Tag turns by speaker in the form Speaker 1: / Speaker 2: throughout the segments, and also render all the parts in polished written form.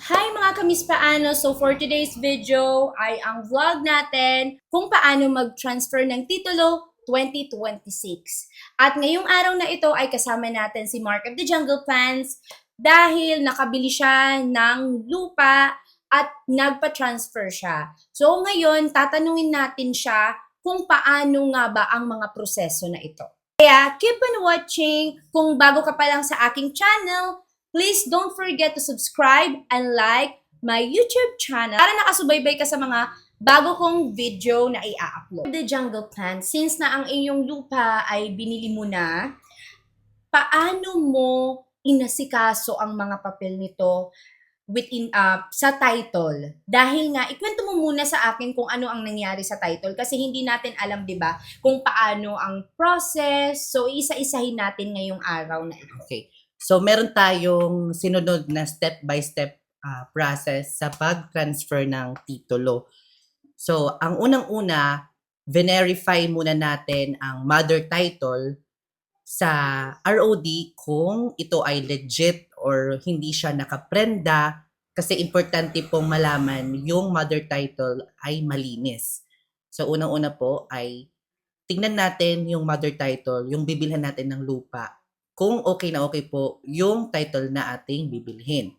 Speaker 1: Hi mga kamispaano! So for today's video ay ang vlog natin kung paano mag-transfer ng titulo 2026. At ngayong araw na ito ay kasama natin si Mark of the Jungle Plants dahil nakabili siya ng lupa at nagpa-transfer siya. So ngayon, tatanungin natin siya kung paano nga ba ang mga proseso na ito. Kaya keep on watching. Kung bago ka pa lang sa aking channel, please don't forget to subscribe and like my YouTube channel para nakasubaybay ka sa mga bago kong video na i-upload. The Jungle Plant, since na ang inyong lupa ay binili mo na, paano mo inasikaso ang mga papel nito within sa title? Dahil nga, ikwento mo muna sa akin kung ano ang nangyari sa title kasi hindi natin alam, 'di ba, kung paano ang process. So isa-isahin natin ngayong araw na ito.
Speaker 2: Okay. So, meron tayong sinunod na step-by-step process sa pag-transfer ng titulo. So, ang unang-una, verify muna natin ang mother title sa ROD kung ito ay legit or hindi siya nakaprenda kasi importante pong malaman yung mother title ay malinis. So, unang-una po ay tingnan natin yung mother title, yung bibilhan natin ng lupa kung okay na okay po yung title na ating bibilhin.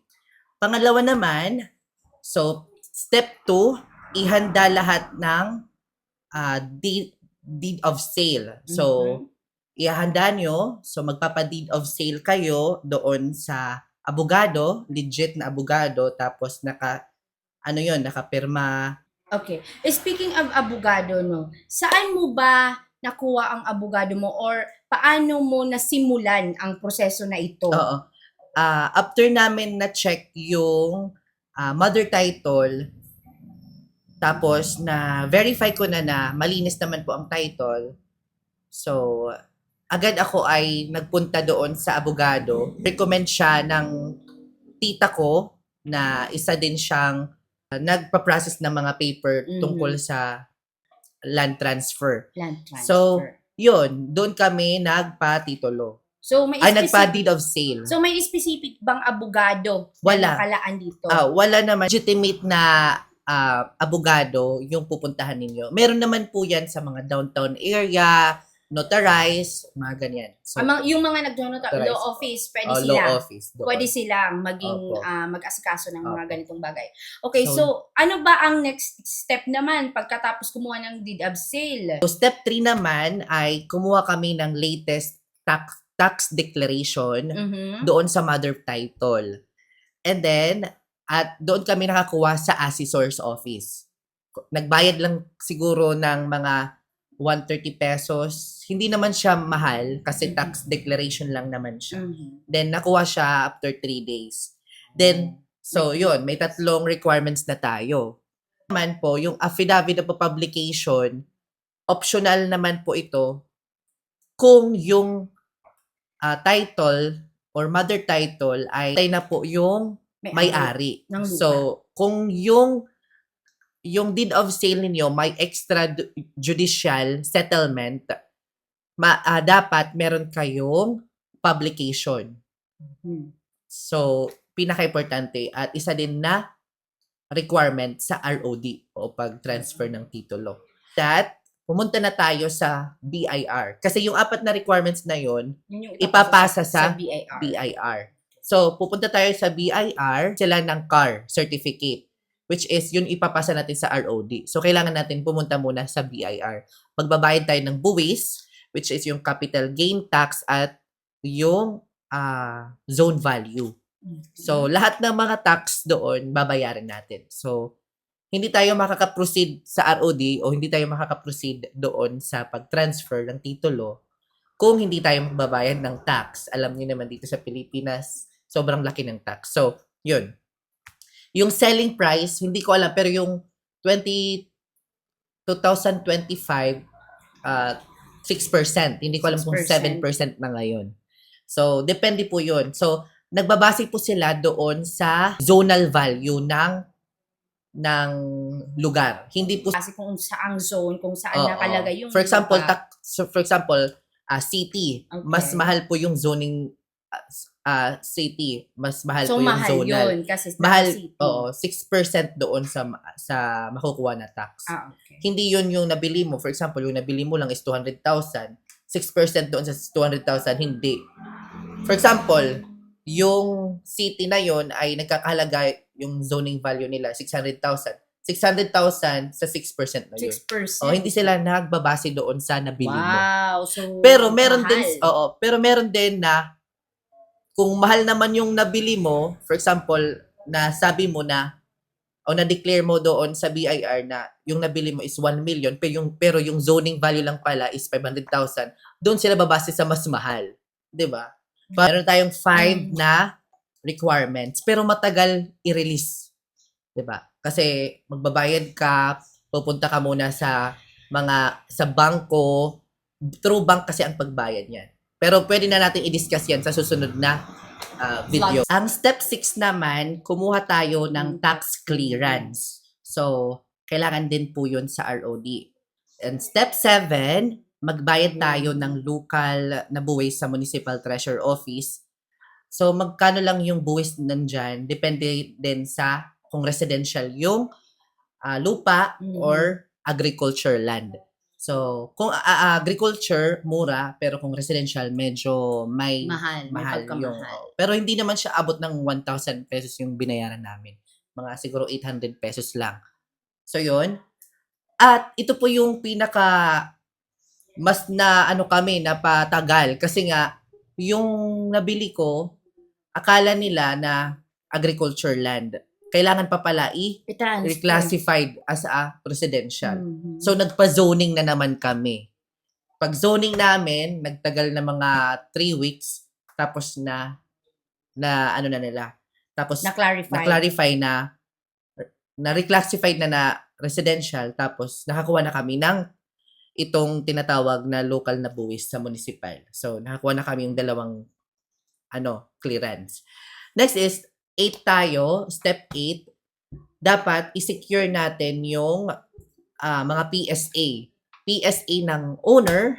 Speaker 2: Pangalawa naman, so step 2, ihanda lahat ng deed of sale. So, ihanda nyo, so magpapa-deed of sale kayo doon sa abogado, legit na abogado, tapos nakapirma.
Speaker 1: Okay. Speaking of abogado, no, saan mo ba nakuha ang abogado mo or paano mo nasimulan ang proseso na ito?
Speaker 2: Oo. After namin na-check yung mother title, tapos na-verify ko na malinis naman po ang title. So, agad ako ay nagpunta doon sa abogado. Recommend siya ng tita ko na isa din siyang nagpa-process ng mga paper tungkol sa land transfer.
Speaker 1: Land transfer.
Speaker 2: So, yun, doon kami nagpa-titulo.
Speaker 1: So, may
Speaker 2: Ay, nagpa-deed of sale.
Speaker 1: So, may specific bang abogado
Speaker 2: Wala.
Speaker 1: na nakalaan dito?
Speaker 2: Wala naman legitimate na abogado yung pupuntahan ninyo. Meron naman po yan sa mga downtown area, notarized, mga ganyan. So,
Speaker 1: yung mga
Speaker 2: Notarized.
Speaker 1: law office, pwede sila.
Speaker 2: law office. Doon.
Speaker 1: Pwede silang maging
Speaker 2: Opo.
Speaker 1: mag-asikaso ng mga
Speaker 2: Opo.
Speaker 1: ganitong bagay. Okay,
Speaker 2: So,
Speaker 1: so ano ba ang next step naman pagkatapos kumuha ng deed of sale?
Speaker 2: So, step 3 naman ay kumuha kami ng latest tax declaration doon sa mother title. And then, at doon kami nakakuha sa assessor's office. Nagbayad lang siguro ng mga 130 pesos. Hindi naman siya mahal kasi tax declaration lang naman siya. Then, nakuha siya after 3 days. Then, so yun, may 3 requirements na tayo. Naman po, yung affidavit of publication, optional naman po ito kung yung title or mother title ay na po yung may-ari. So, kung yung deed of sale ninyo may extrajudicial settlement, dapat meron kayong publication. So, pinaka-importante at isa din na requirement sa ROD o pag-transfer ng titulo. That, pumunta na tayo sa BIR. Kasi yung 4 na requirements na yun, ipapasa sa BIR. So, pupunta tayo sa BIR, sila ng CAR certificate, which is yun ipapasa natin sa ROD. So, kailangan natin pumunta muna sa BIR. Magbabayad tayo ng buwis, which is yung capital gain tax at yung zone value. So, lahat ng mga tax doon, babayaran natin. So, hindi tayo makaka-proceed sa ROD o hindi tayo makaka-proceed doon sa pag-transfer ng titulo kung hindi tayo magbabayad ng tax. Alam niyo naman dito sa Pilipinas, sobrang laki ng tax. So, yun. Yung selling price, hindi ko alam, pero yung 2025, 6%. Hindi ko alam kung 7% na ngayon. So, depende po yun. So, nagbabase po sila doon sa zonal value ng lugar. Hindi po
Speaker 1: kasi kung saang zone, kung saan nakalagay yung
Speaker 2: For example,
Speaker 1: lupa.
Speaker 2: city,
Speaker 1: Okay.
Speaker 2: mas mahal po yung zoning city, mas mahal
Speaker 1: So,
Speaker 2: po yung
Speaker 1: mahal
Speaker 2: zonal.
Speaker 1: yun kasi
Speaker 2: Mahal,
Speaker 1: city.
Speaker 2: oo, 6% doon sa makukuha na tax.
Speaker 1: Okay.
Speaker 2: Hindi yun yung nabili mo. For example, yung nabili mo lang is 200,000. 6% doon sa 200,000, hindi. For example, yung city na yun ay nagkakahalaga yung zoning value nila, 600,000. 600,000 sa 6% na yun.
Speaker 1: 6%.
Speaker 2: Oh, hindi sila nagbabase doon sa nabili mo.
Speaker 1: Wow. So,
Speaker 2: Pero meron din,
Speaker 1: mahal.
Speaker 2: pero meron din na kung mahal naman yung nabili mo, for example, na sabi mo na o na-declare mo doon sa BIR na yung nabili mo is 1 million pero yung zoning value lang pala is 500,000, doon sila babase sa mas mahal. 'Di ba? Meron tayong 5 na requirements pero matagal i-release. 'Di ba? Kasi magbabayad ka, pupunta ka muna sa bangko, through bank kasi ang pagbayad niyan. Pero pwede na natin i-discuss yan sa susunod na video. Ang step 6 naman, kumuha tayo ng tax clearance. So, kailangan din po yun sa ROD. And step 7, magbayad tayo ng local na buwis sa Municipal Treasurer Office. So, magkano lang yung buwis nandyan, depende din sa kung residential yung lupa or agriculture land. So, kung agriculture, mura, pero kung residential, medyo mahal yung. Pero hindi naman siya abot ng 1,000 pesos yung binayaran namin. Mga siguro 800 pesos lang. So, yun. At ito po yung mas na kami, napatagal. Kasi nga, yung nabili ko, akala nila na agriculture land. Kailangan pa pala reclassified as a residential. So, nagpa-zoning na naman kami. Pag zoning namin, nagtagal na mga 3 weeks, tapos na nila. Tapos, na-clarify na reclassified na residential, tapos nakakuha na kami ng itong tinatawag na local na buwis sa municipal. So, nakakuha na kami yung dalawang clearance. Next is 8 tayo, step 8, dapat i-secure natin yung mga PSA. PSA ng owner,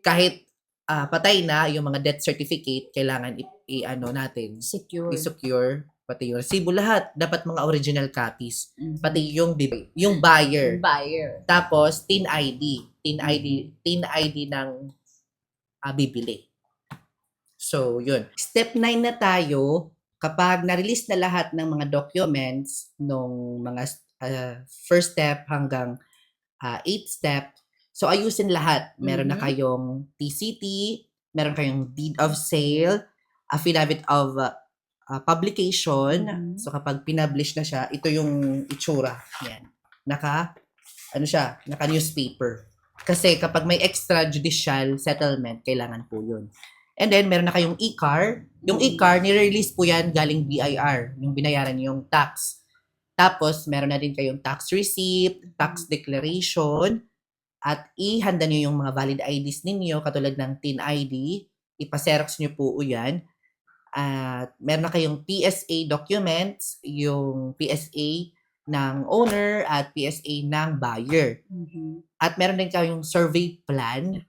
Speaker 2: kahit patay na, yung mga death certificate, kailangan natin i-secure, pati yung resibo, lahat. Dapat mga original copies. Pati yung buyer. Tapos, TIN ID. TIN ID ng bibili. So, yun. Step 9 na tayo. Kapag na-release na lahat ng mga documents nung mga first step hanggang 8th step, so ayusin lahat. Meron na kayong TCT, meron kayong deed of sale, affidavit of publication. So kapag pinublish na siya, ito yung itsura. Yan. Naka-newspaper. Kasi kapag may extrajudicial settlement, kailangan po yun. And then, meron na kayong e-car. Yung e-car, nire-release po yan galing BIR, yung binayaran yung tax. Tapos, meron na din kayong tax receipt, tax declaration, at ihanda nyo yung mga valid IDs ninyo, katulad ng TIN ID. Ipaserox nyo po yan. At meron na kayong PSA documents, yung PSA ng owner at PSA ng buyer. At meron din kayong survey plan,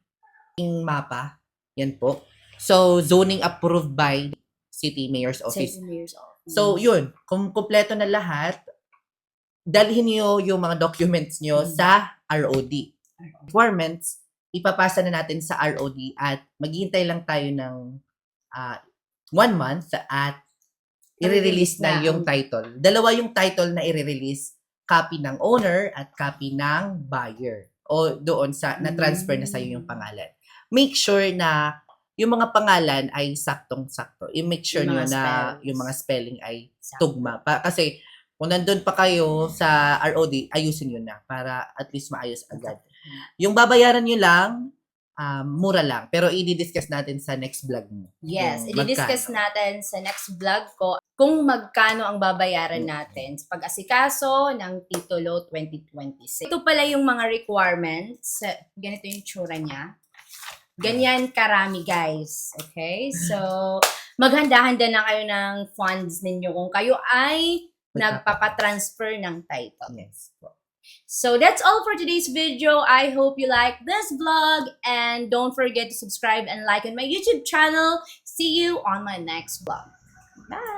Speaker 2: yung mapa, yan po. So, zoning approved by City Mayor's Office. So, yun. Kung kumpleto na lahat, dalhin nyo yung mga documents nyo sa ROD. Requirements, ipapasa na natin sa ROD at maghihintay lang tayo ng 1 month at i-release na yung title. Dalawa yung title na i-release. Copy ng owner at copy ng buyer. O doon na-transfer na sa'yo yung pangalan. Make sure na yung mga pangalan ay saktong-sakto. I-make sure nyo na yung mga spelling ay tugma. Kasi kung nandun pa kayo sa ROD, ayusin nyo na para at least maayos agad. Yung babayaran nyo lang, mura lang. Pero i-discuss natin sa next vlog mo.
Speaker 1: Yes, i-discuss natin sa next vlog ko kung magkano ang babayaran natin sa pag-asikaso ng Titulo 2026. Ito pala yung mga requirements. Ganito yung tsura niya. Ganyan karami, guys. Okay? So, maghanda-handa na kayo ng funds ninyo kung kayo ay nagpapatransfer ng title.
Speaker 2: Yes.
Speaker 1: So that's all for today's video. I hope you like this vlog and don't forget to subscribe and like on my YouTube channel. See you on my next vlog. Bye!